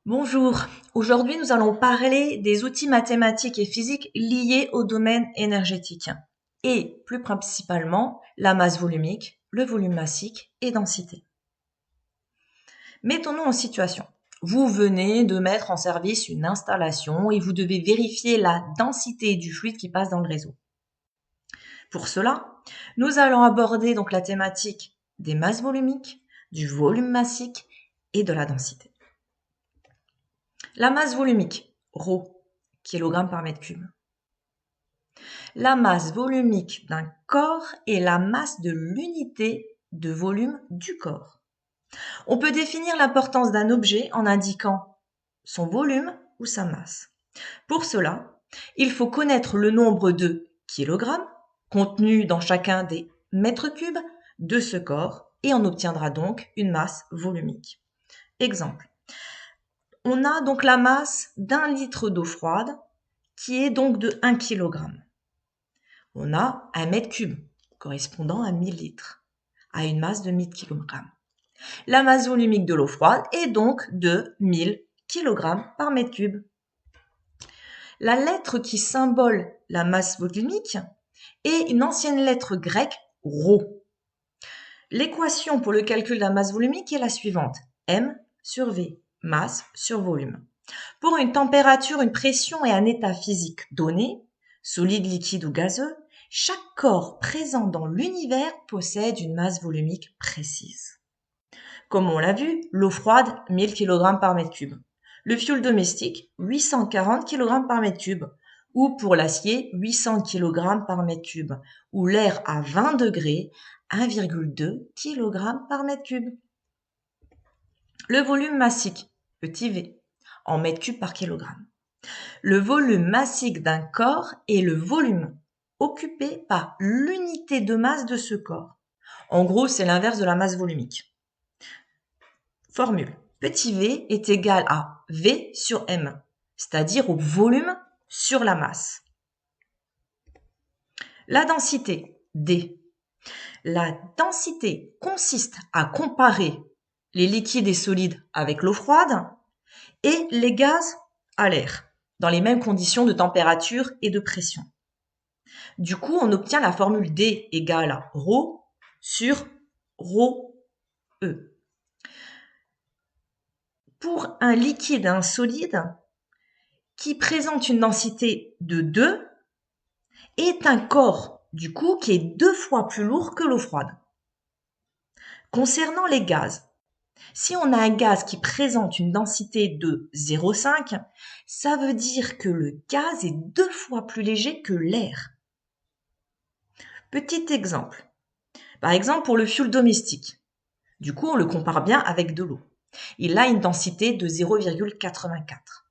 Bonjour, aujourd'hui nous allons parler des outils mathématiques et physiques liés au domaine énergétique et plus principalement la masse volumique, le volume massique et densité. Mettons-nous en situation. Vous venez de mettre en service une installation et vous devez vérifier la densité du fluide qui passe dans le réseau. Pour cela, nous allons aborder donc la thématique des masses volumiques, du volume massique et de la densité. La masse volumique, ρ, kg par mètre cube. La masse volumique d'un corps est la masse de l'unité de volume du corps. On peut définir l'importance d'un objet en indiquant son volume ou sa masse. Pour cela, il faut connaître le nombre de kilogrammes contenus dans chacun des mètres cubes de ce corps et on obtiendra donc une masse volumique. Exemple. On a donc la masse d'un litre d'eau froide qui est donc de 1 kg. On a un mètre cube correspondant à 1000 litres, à une masse de 1000 kg. La masse volumique de l'eau froide est donc de 1000 kg par mètre cube. La lettre qui symbole la masse volumique est une ancienne lettre grecque ρ. L'équation pour le calcul de la masse volumique est la suivante. M sur V, masse sur volume. Pour une température, une pression et un état physique donné, solide, liquide ou gazeux, chaque corps présent dans l'univers possède une masse volumique précise. Comme on l'a vu, l'eau froide, 1000 kg par mètre cube. Le fioul domestique, 840 kg par mètre cube. Ou pour l'acier, 800 kg par mètre cube. Ou l'air à 20 degrés, 1,2 kg par mètre cube. Le volume massique, petit v, en mètres cubes par kilogramme. Le volume massique d'un corps est le volume occupé par l'unité de masse de ce corps. En gros, c'est l'inverse de la masse volumique. Formule. Petit v est égal à V sur M, c'est-à-dire au volume sur la masse. La densité, D. La densité consiste à comparer les liquides et solides avec l'eau froide et les gaz à l'air, dans les mêmes conditions de température et de pression. Du coup, on obtient la formule D égale à ρ sur ρe. Pour un liquide et un solide qui présente une densité de 2 est un corps, du coup, qui est 2 fois plus lourd que l'eau froide. Concernant les gaz, si on a un gaz qui présente une densité de 0,5, ça veut dire que le gaz est 2 fois plus léger que l'air. Petit exemple. Par exemple, pour le fioul domestique. Du coup, on le compare bien avec de l'eau. Il a une densité de 0,84.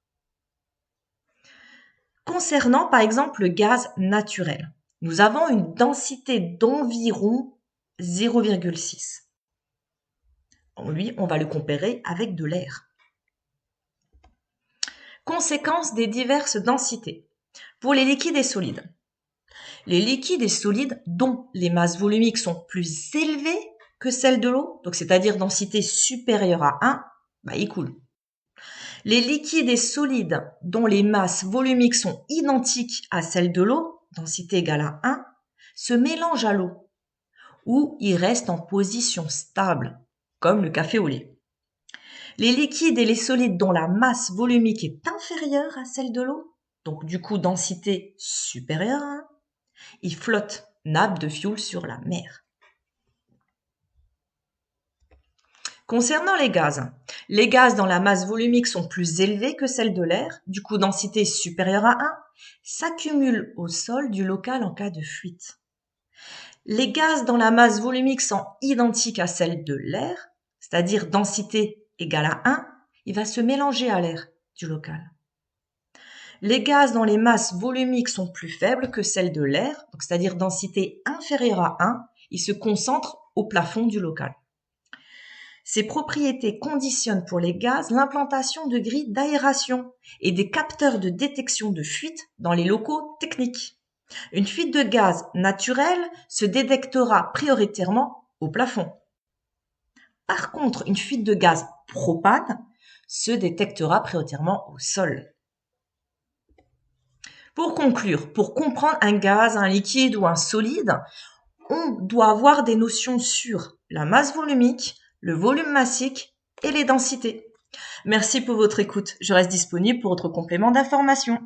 Concernant, par exemple, le gaz naturel, nous avons une densité d'environ 0,6. Lui, on va le comparer avec de l'air. Conséquences des diverses densités. Pour les liquides et solides. Les liquides et solides dont les masses volumiques sont plus élevées que celles de l'eau, donc c'est-à-dire densité supérieure à 1, ils coulent. Les liquides et solides dont les masses volumiques sont identiques à celles de l'eau, densité égale à 1, se mélangent à l'eau, ou ils restent en position stable, comme le café au lait. Les liquides et les solides dont la masse volumique est inférieure à celle de l'eau, donc du coup densité supérieure à 1, ils flottent, nappe de fioul sur la mer. Concernant les gaz dont la masse volumique sont plus élevées que celle de l'air, du coup densité supérieure à 1, s'accumulent au sol du local en cas de fuite. Les gaz dont la masse volumique sont identiques à celle de l'air, c'est-à-dire densité égale à 1, il va se mélanger à l'air du local. Les gaz dont les masses volumiques sont plus faibles que celles de l'air, c'est-à-dire densité inférieure à 1, ils se concentrent au plafond du local. Ces propriétés conditionnent pour les gaz l'implantation de grilles d'aération et des capteurs de détection de fuite dans les locaux techniques. Une fuite de gaz naturel se détectera prioritairement au plafond. Par contre, une fuite de gaz propane se détectera prioritairement au sol. Pour conclure, pour comprendre un gaz, un liquide ou un solide, on doit avoir des notions sur la masse volumique, le volume massique et les densités. Merci pour votre écoute. Je reste disponible pour votre complément d'information.